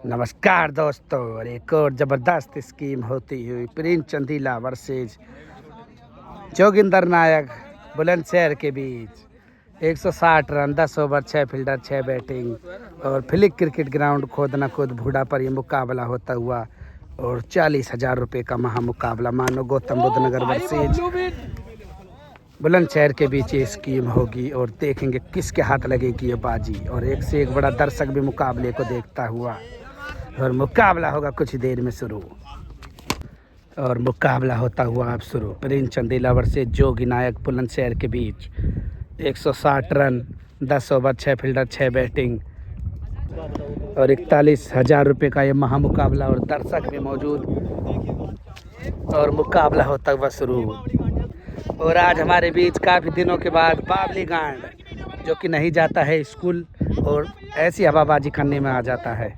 नमस्कार दोस्तों, और एक और ज़बरदस्त स्कीम होती हुई प्रिंस चंदीला वर्सेज जोगिंदर नायक बुलंदशहर के बीच 160 रन, 10 ओवर, 6 फील्डर, 6 बैटिंग और फ्लिक क्रिकेट ग्राउंड खोदना खुद भूडा पर यह मुकाबला होता हुआ और 40,000 रुपये का महामुकाबला मानो गौतम बुद्ध नगर वर्सेज बुलंदशहर के बीच ये स्कीम होगी और देखेंगे किसके हाथ लगेगी ये बाजी। और एक से एक बड़ा दर्शक भी मुकाबले को देखता हुआ और मुकाबला होगा कुछ देर में शुरू। और मुकाबला होता हुआ अब शुरू। प्रिंस चंदीला वर्सेज जोगी नायक बुलंदशहर के बीच 160 रन, 10 ओवर, 6 फील्डर, 6 बैटिंग और 41,000 रुपये का ये महामुकाबला और दर्शक भी मौजूद और मुकाबला होता हुआ शुरू। और आज हमारे बीच काफ़ी दिनों के बाद बाबली गांड, जो कि नहीं जाता है स्कूल और ऐसी हवाबाजी करने में आ जाता है।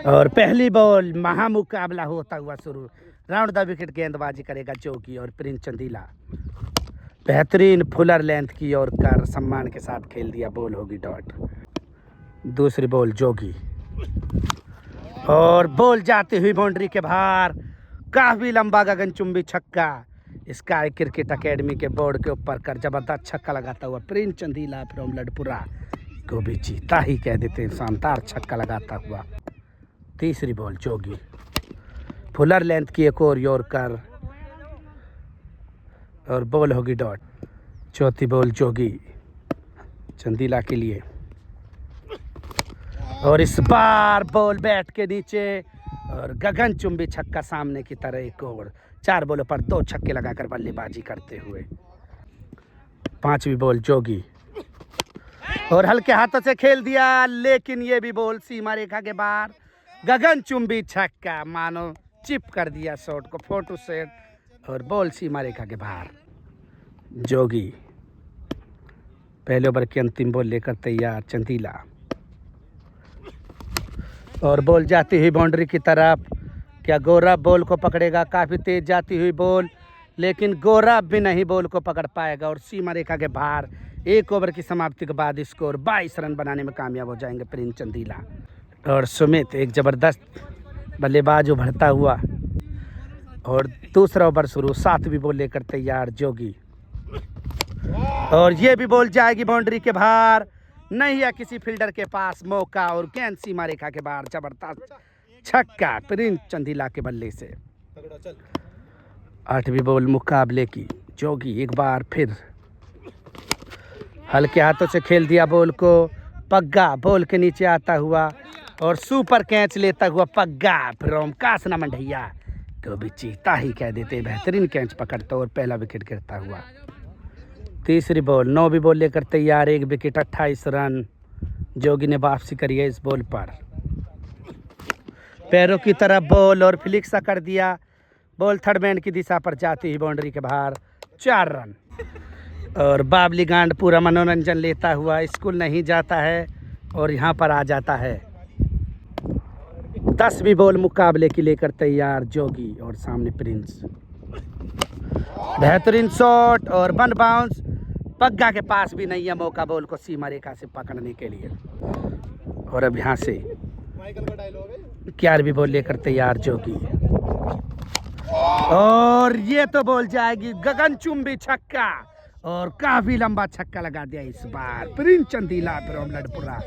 और पहली बॉल महामुकाबला होता हुआ शुरू। राउंड द विकेट गेंदबाजी करेगा जोगी और प्रिंस चंदीला बेहतरीन फुलर लेंथ की और कर सम्मान के साथ खेल दिया, बॉल होगी डॉट। दूसरी बॉल जोगी और बॉल जाती हुई बाउंड्री के बाहर, काफ़ी लंबा गगनचुंबी छक्का स्काई क्रिकेट एकेडमी के बोर्ड के ऊपर कर जबरदस्त छक्का लगाता हुआ प्रिंस चंदीला फ्रॉम लड़पुरा को भी जीता ही कह देते हैं, शानदार छक्का लगाता हुआ। तीसरी बॉल जोगी, फुलर लेंथ की एक और यॉर्कर और बॉल होगी डॉट। चौथी बॉल जोगी चंदीला के लिए और इस बार बॉल बैट के नीचे और गगनचुंबी छक्का सामने की तरह एक और। 4 बॉलों पर 2 छक्के लगाकर बल्लेबाजी करते हुए। पांचवी बॉल जोगी और हल्के हाथों से खेल दिया, लेकिन ये भी बॉल सीमा रेखा के बाहर, गगनचुंबी छक्का मानो चिप कर दिया शॉट को, फोटो सेट और बॉल सीमा रेखा के बाहर। जोगी पहले ओवर की अंतिम बॉल लेकर तैयार चंदीला और बॉल जाती हुई बाउंड्री की तरफ। क्या गौरव बॉल को पकड़ेगा? काफ़ी तेज जाती हुई बॉल, लेकिन गौरव भी नहीं बॉल को पकड़ पाएगा और सीमा रेखा के बाहर। 1 ओवर की समाप्ति के बाद स्कोर 22 रन बनाने में कामयाब हो जाएंगे प्रिंस चंदीला। और सुमित एक ज़बरदस्त बल्लेबाज उभरता हुआ और दूसरा ओवर शुरू। 7वीं बॉल लेकर तैयार जोगी और ये भी बॉल जाएगी बाउंड्री के बाहर, नहीं है किसी फील्डर के पास मौका और गेंद सीमा रेखा के बाहर। जबरदस्त छक्का प्रिंस चंदीला के बल्ले से। 8वीं बॉल मुकाबले की। जोगी एक बार फिर हल्के हाथों से खेल दिया बॉल को, पग्गा बॉल के नीचे आता हुआ और सुपर कैच लेता हुआ पग्गा फ्रॉम कासना मंडैया को भी चीता ही कह देते, बेहतरीन कैच पकड़ता और पहला विकेट गिरता हुआ। तीसरी बॉल 9वीं बॉल लेकर तैयार, 1 विकेट 28 रन। जोगी ने वापसी करी है इस बॉल पर, पैरों की तरफ बॉल और फ्लिक सा कर दिया, बॉल थर्ड मैन की दिशा पर जाती ही बाउंड्री के बाहर। 4 रन। और बाबली गांड पूरा मनोरंजन लेता हुआ स्कूल नहीं जाता है और यहाँ पर आ जाता है। 10वीं बॉल मुकाबले की लेकर तैयार जोगी और सामने प्रिंस। बेहतरीन शॉट और 1 बाउंस, पग्गा के पास भी नहीं है मौका बॉल को सीमा रेखा से पकड़ने के लिए। और अब यहाँ से 11वीं बॉल लेकर तैयार जोगी और ये तो बॉल जाएगी गगनचुंबी छक्का और काफी लंबा छक्का लगा दिया इस बार प्रिंस चंदीला फ्रॉम लड़पुरा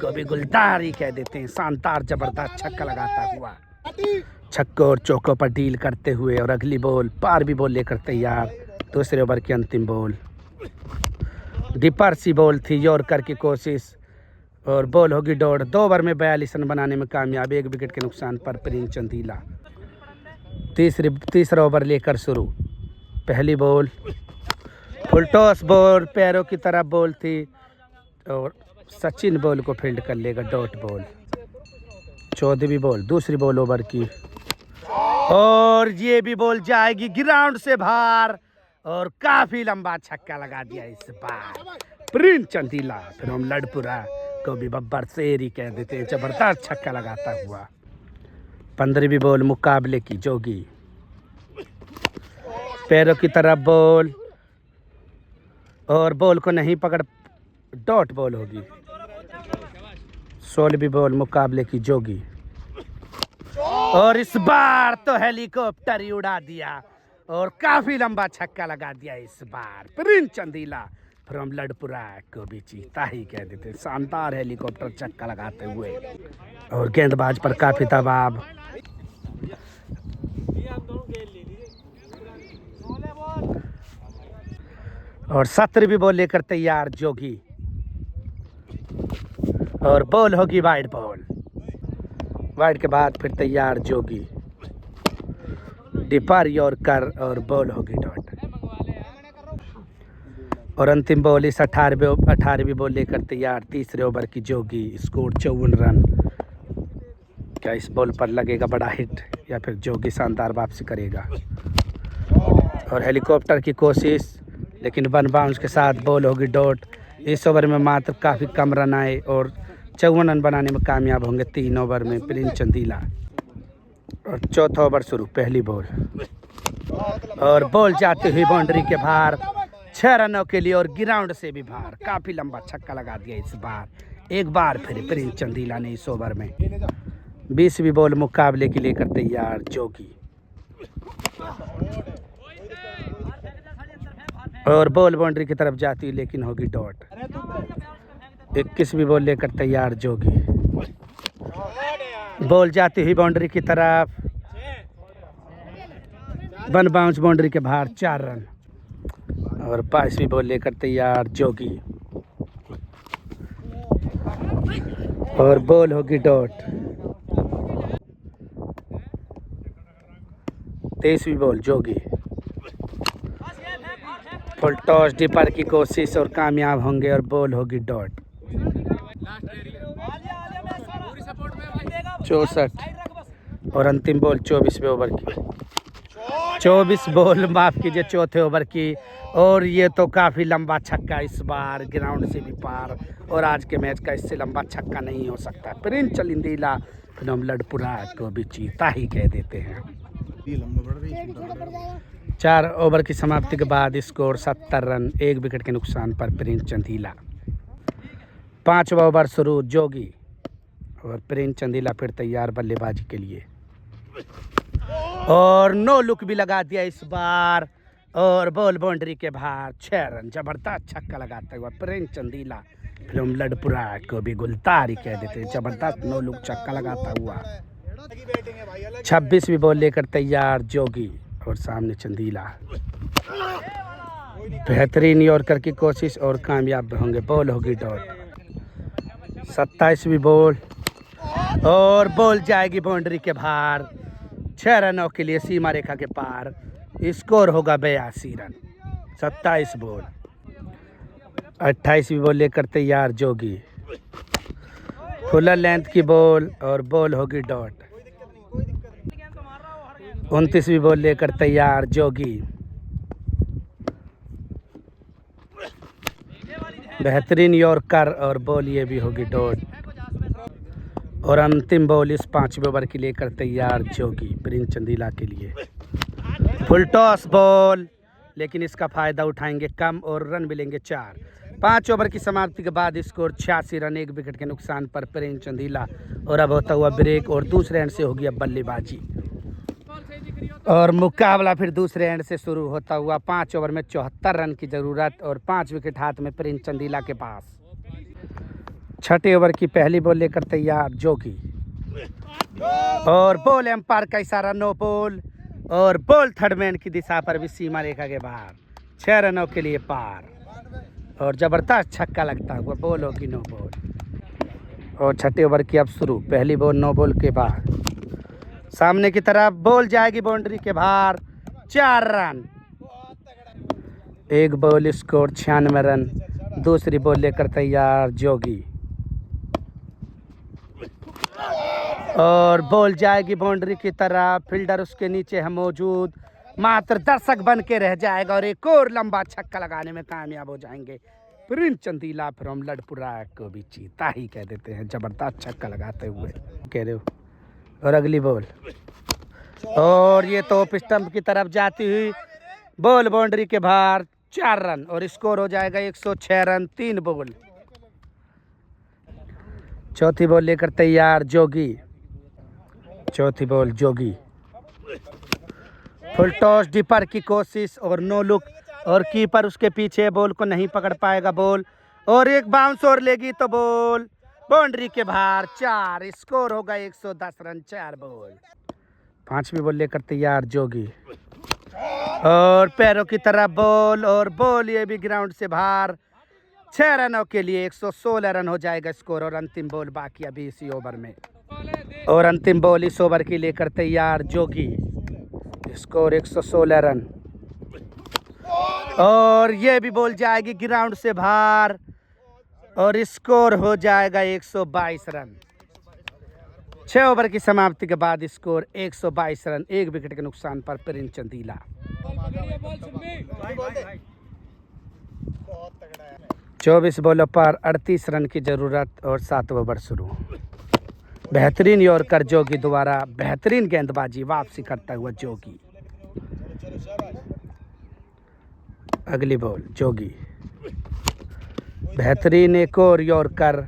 को भी गुलदार ही कह देते हैं, शानदार जबरदस्त छक्का लगाता हुआ छक्कों और चौकों पर डील करते हुए। और अगली बॉल 12वीं बॉल लेकर तैयार, दूसरे ओवर की अंतिम बॉल। डिपर सी बॉल थी, यॉर्कर की कोशिश और बॉल होगी डॉट। 2 ओवर में 42 रन बनाने में कामयाब, 1 विकेट के नुकसान पर प्रिंस चंदीला। तीसरा ओवर लेकर शुरू। पहली बॉल फुल टॉस बॉल, पैरों की तरफ बॉल थी और सचिन बॉल को फील्ड कर लेगा, डॉट बॉल। 14वीं बॉल, दूसरी बॉल ओवर की और ये भी बॉल जाएगी ग्राउंड से बाहर और काफी लंबा छक्का लगा दिया इस बार प्रिंस चंदीला फ्रॉम लड़पुरा को भी बब्बर शेर ही कह देते हैं, जबरदस्त छक्का लगाता हुआ। 15वीं बॉल मुकाबले की। जोगी पैरों की तरफ बॉल और बॉल को नहीं पकड़, डॉट बॉल होगी। 16वीं बॉल मुकाबले की। जोगी और इस बार तो हेलीकॉप्टर ही उड़ा दिया और काफी लंबा छक्का लगा दिया इस बार प्रिंस चंदीला फ्रॉम लड़पुरा को भी चीता ही कह देते। शानदार हेलीकॉप्टर छक्का लगाते हुए और गेंदबाज पर काफी दबाव। और 17वीं बॉल लेकर तैयार जोगी और बॉल होगी वाइड बॉल। वाइड के बाद फिर तैयार जोगी डिपर यॉर्कर और बॉल होगी डॉट। और अंतिम बॉल इस 18वीं बॉल लेकर तैयार तीसरे ओवर की जोगी। Score 54 run. क्या इस बॉल पर लगेगा बड़ा हिट या फिर जोगी शानदार वापसी करेगा। और हेलीकॉप्टर की कोशिश लेकिन वन बाउंस के साथ बॉल होगी डॉट। इस ओवर में मात्र काफ़ी कम रन आए और 54 रन बनाने में कामयाब होंगे 3 ओवर में प्रिंस चंदीला। और चौथा ओवर शुरू। पहली बॉल और बॉल जाती हुई बाउंड्री के बाहर 6 रनों के लिए और ग्राउंड से भी बाहर। काफ़ी लंबा छक्का लगा दिया इस बार। एक बार फिर प्रिंस चंदीला ने इस ओवर में। 20वीं बॉल मुकाबले के लिए कर तैयार जोगी और बॉल बाउंड्री की तरफ जाती हुई लेकिन होगी डॉट। 21वीं बॉल लेकर तैयार जोगी। बॉल जाती हुई बाउंड्री की तरफ। वन बाउंस बाउंड्री के बाहर 4 रन। और 22वीं बॉल लेकर तैयार जोगी और बॉल होगी डॉट। 23वीं बॉल जोगी। फुल टॉस डिपर की कोशिश और कामयाब होंगे और बॉल होगी डॉट। 64 और अंतिम बॉल 24वें ओवर की। 24 बॉल माफ कीजिए चौथे ओवर की। और ये तो काफ़ी लंबा छक्का इस बार ग्राउंड से भी पार। और आज के मैच का इससे लंबा छक्का नहीं हो सकता। प्रिंस चंदीला फ्रॉम लड़पुरा को भी चीता ही कह देते हैं। 4 ओवर की समाप्ति के बाद स्कोर 70 रन 1 विकेट के नुकसान पर प्रिंस चंदीला। 5वां ओवर शुरू। जोगी और प्रिंस चंदीला फिर तैयार बल्लेबाजी के लिए और नो लुक भी लगा दिया इस बार और बॉल बाउंड्री के बाहर 6 रन। जबरदस्त छक्का लगाता हुआ प्रिंस चंदीला फ्रॉम लड़पुरा को भी गुलतार ही कह देते। जबरदस्त नो लुक छक्का लगाता हुआ। 26वीं बॉल लेकर तैयार जोगी और सामने चंदीला। बेहतरीन यॉर्कर की कोशिश और कामयाब होंगे। बॉल होगी डॉट। 27वीं बॉल और बॉल जाएगी बाउंड्री के बाहर 6 रनों के लिए सीमा रेखा के पार। स्कोर होगा 82 रन। 27 बॉल। 28वीं बॉल लेकर तैयार जोगी। फुलर लेंथ की बॉल और बॉल होगी डॉट। 29वीं बॉल लेकर तैयार जोगी। बेहतरीन यॉर्कर और बॉल ये भी होगी डॉट। और अंतिम बॉल इस 5वें ओवर की लेकर तैयार जोगी प्रिंस चंदीला के लिए। फुल टॉस बॉल लेकिन इसका फ़ायदा उठाएंगे कम और रन मिलेंगे 4। 5 ओवर की समाप्ति के बाद स्कोर 86 रन 1 विकेट के नुकसान पर प्रिंस चंदीला। और अब होता हुआ ब्रेक और दूसरे एंड से होगी अब बल्लेबाजी और मुकाबला फिर दूसरे एंड से शुरू होता हुआ। 5 ओवर में 74 रन की ज़रूरत और 5 विकेट हाथ में प्रिंस चंदीला के पास। 6ठे ओवर की पहली बॉल लेकर तैयार जोगी और बॉल एम्पायर का इशारा नो बॉल और बॉल थर्ड मैन की दिशा पर भी सीमा रेखा के बाहर 6 रनों के लिए पार। और ज़बरदस्त छक्का लगता हुआ बॉल होगी नो बॉल। और 6ठे ओवर की अब शुरू। पहली बॉल नो बॉल के बाद सामने की तरफ बॉल जाएगी बाउंड्री के बाहर 4 रन। 1 ball score 96 run. दूसरी बॉल लेकर तैयार जोगी और बॉल जाएगी बाउंड्री की तरफ। फील्डर उसके नीचे है मौजूद। मात्र दर्शक बन के रह जाएगा और एक और लंबा छक्का लगाने में कामयाब हो जाएंगे प्रिंस चंदीला फ्रॉम लड़पुरा को भी चीता ही कह देते हैं। जबरदस्त छक्का लगाते हुए कह रहे हो। और अगली बॉल और ये तो ऑफ स्टंप की तरफ जाती हुई बॉल बाउंड्री के बाहर 4 रन और स्कोर हो जाएगा 106 रन 3 बॉल। चौथी बॉल लेकर तैयार जोगी चौथी बॉल जोगी, फुल टॉस डिपर की कोशिश और नो लुक, और कीपर उसके पीछे, बॉल को नहीं पकड़ पाएगा बॉल, और एक बाउंस और लेगी तो बॉल बाउंड्री के बाहर। 4 स्कोर होगा 110 रन, 4 बॉल। 5वीं बॉल लेकर तैयार जोगी, और पैरों की तरफ बॉल, और बॉल ये भी ग्राउंड से बाहर। 6 रनों के लिए 116 रन हो जाएगा स्कोर, और अंतिम बॉल बाकी अभी इसी ओवर में, और अंतिम बॉल इस ओवर की लेकर तैयार जोगी, स्कोर 116 रन, और ये भी बॉल जाएगी ग्राउंड से बाहर, और स्कोर हो जाएगा 122 रन। 6 ओवर की समाप्ति के बाद स्कोर 122 रन, 1 विकेट के नुकसान पर प्रिंस चंदीला। 24 बॉलों पर 38 रन की जरूरत, और 7 ओवर शुरू। बेहतरीन यॉर्कर जोगी द्वारा, बेहतरीन गेंदबाजी, वापसी करता हुआ जोगी। अगली बॉल जोगी, बेहतरीन एक और यॉर्कर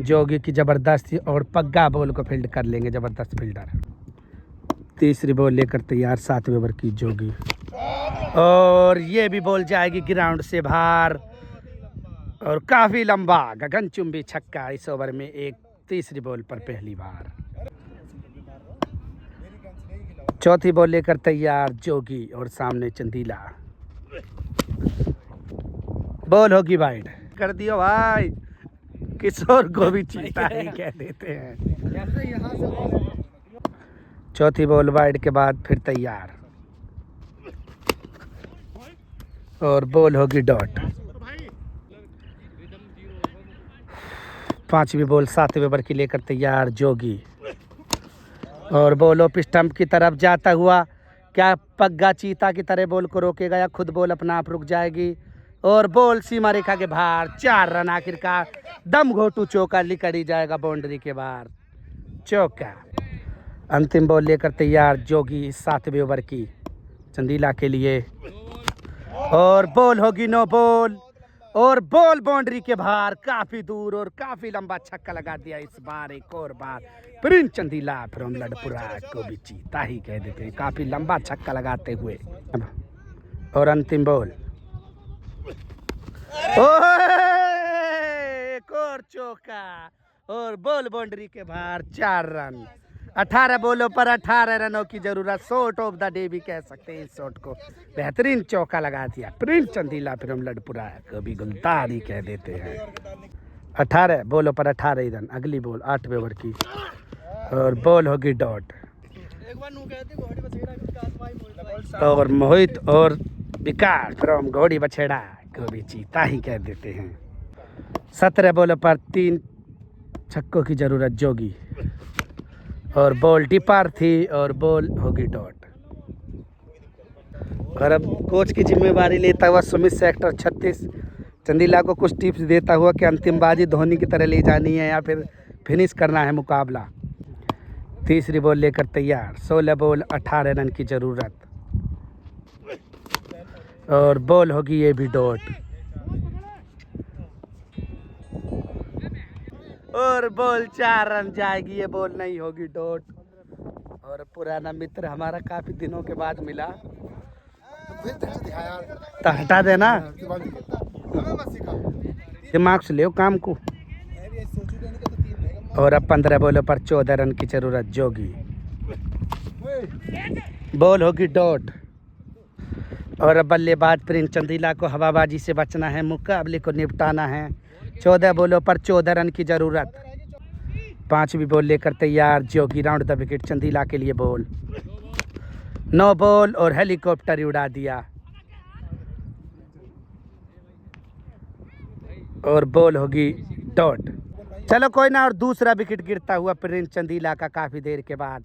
जोगी की जबरदस्ती, और पग्गा बॉल को फील्ड कर लेंगे जबरदस्त फील्डर। तीसरी बॉल लेकर तैयार 7वें ओवर की जोगी, और ये भी बॉल जाएगी ग्राउंड से बाहर, और काफी लंबा गगनचुंबी छक्का इस ओवर में, एक तीसरी बॉल पर पहली बार। चौथी बॉल लेकर तैयार जोगी, और सामने चंदीला, बॉल होगी वाइड। कर दियो भाई, किशोर को भी चीता ही कह देते हैं। चौथी बॉल वाइड के बाद फिर तैयार, और बॉल होगी डॉट। 5वीं बॉल 7वें ओवर की लेकर तैयार जोगी, और बॉल ऑफ स्टंप की तरफ जाता हुआ, क्या पग्गा चीता की तरह बॉल को रोकेगा, या खुद बॉल अपना आप रुक जाएगी, और बॉल सीमा रेखा के बाहर। 4 रन, आखिरकार दम घोटू चौका लिकड़ी जाएगा बाउंड्री के बाहर, चौका। अंतिम बॉल लेकर तैयार जोगी 7वें ओवर की चंदीला के लिए, और बॉल होगी नो बॉल, और बॉल बाउंड्री के बाहर काफी दूर, और काफी लंबा छक्का लगा दिया इस बार, एक और बार प्रिंस चंदीला फ्रॉम लड़पुरा को भी चीता ही कह देते हैं, काफी लंबा छक्का लगाते हुए। और अंतिम बॉल, एक और चौका, और बॉल बाउंड्री के बाहर। 4 रन, 18 बॉलों पर 18 रनों की जरूरत, शॉट ऑफ द डे भी कह सकते हैं इस शॉट को। बेहतरीन चौका लगा दिया प्रिंस चंदीला फ्रॉम लड़पुरा, कभी गुलदार ही कह देते हैं। 18 बॉलों पर 18 ही रन। अगली बॉल 8वें ओवर की, और बॉल होगी डॉट, और मोहित और विकास फ्रॉम घोड़ी बछेड़ा को भी चीता ही कह देते हैं। 17 बॉलों पर 3 छक्कों की जरूरत जोगी, और बॉल डिपर थी, और बॉल होगी डॉट। और अब कोच की जिम्मेवारी लेता हुआ सुमित सेक्टर 36 चंदीला को कुछ टिप्स देता हुआ कि अंतिम बाजी धोनी की तरह ले जानी है, या फिर फिनिश करना है मुकाबला। तीसरी बॉल लेकर तैयार, 16 बॉल 18 रन की जरूरत, और बॉल होगी ये भी डॉट, और बॉल 4 रन जाएगी, ये बॉल नहीं होगी डॉट। और पुराना मित्र हमारा काफी दिनों के बाद मिला, तो हटा देना, दिमाग से ले काम को। और अब 15 बॉलों पर 14 रन की जरूरत जोगी, बॉल होगी डॉट। और अब बल्लेबाज प्रिंस चंदीला को हवाबाजी से बचना है, मुकाबले को निपटाना है। 14 बॉलों पर 14 रन की जरूरत। 5वीं बॉल लेकर तैयार जोगी, राउंड द विकेट चंदीला के लिए बॉल, नो बॉल, और हेलीकॉप्टर ही उड़ा दिया, और बॉल होगी डॉट। चलो कोई ना, और दूसरा विकेट गिरता हुआ प्रिंस चंदीला का काफ़ी देर के बाद।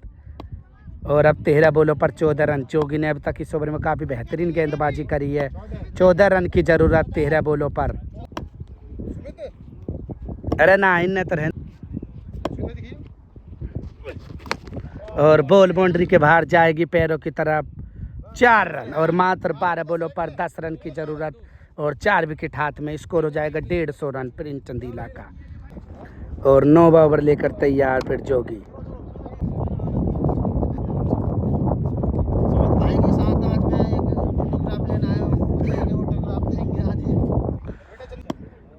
और अब 13 बॉलों पर 14 रन। जोगी ने अब तक इस ओवर में काफ़ी बेहतरीन गेंदबाजी करी है। 14 रन की ज़रूरत 13 बॉलों पर। अरे ना इन तो रहने, और बॉल बाउंड्री के बाहर जाएगी पैरों की तरफ। 4 रन, और मात्र 12 बॉलों पर 10 रन की ज़रूरत, और 4 विकेट हाथ में। स्कोर हो जाएगा 150 रन प्रिंस चंदीला का। और 9 ओवर लेकर तैयार फिर जोगी,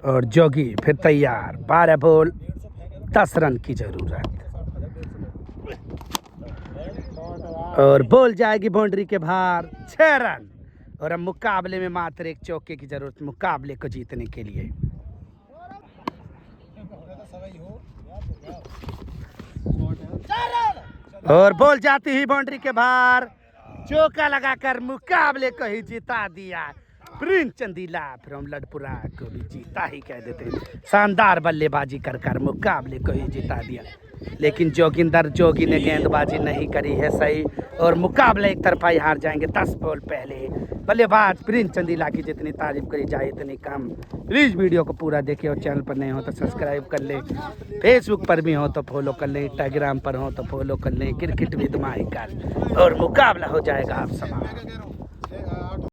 और जोगी फिर तैयार। 12 बॉल 10 रन की जरूरत और बॉल जाएगी बाउंड्री के बाहर। 6 रन और अब मुकाबले में मात्र एक चौके की जरूरत मुकाबले को जीतने के लिए। और बॉल जाती ही बाउंड्री के बाहर, चौका लगाकर मुकाबले को ही जिता दिया प्रिंस चंदीला। फिर हम लड़पुरा को भी जीता ही कह देते हैं। शानदार बल्लेबाजी कर मुकाबले को ही जिता दिया, लेकिन जोगिंदर जोगी ने गेंदबाजी नहीं करी है सही और मुकाबला एक तरफा ही हार जाएंगे। 10 बॉल पहले बल्लेबाज प्रिंस चंदीला की जितनी तारीफ करी जाए इतनी कम। प्लीज़ वीडियो को पूरा देखिए और चैनल पर नए हो तो सब्सक्राइब कर ले, फेसबुक पर भी हो तो फॉलो कर लें, इंस्टाग्राम पर हो तो फॉलो कर लें। क्रिकेट विद माइकल और मुकाबला हो जाएगा आप समाप्त।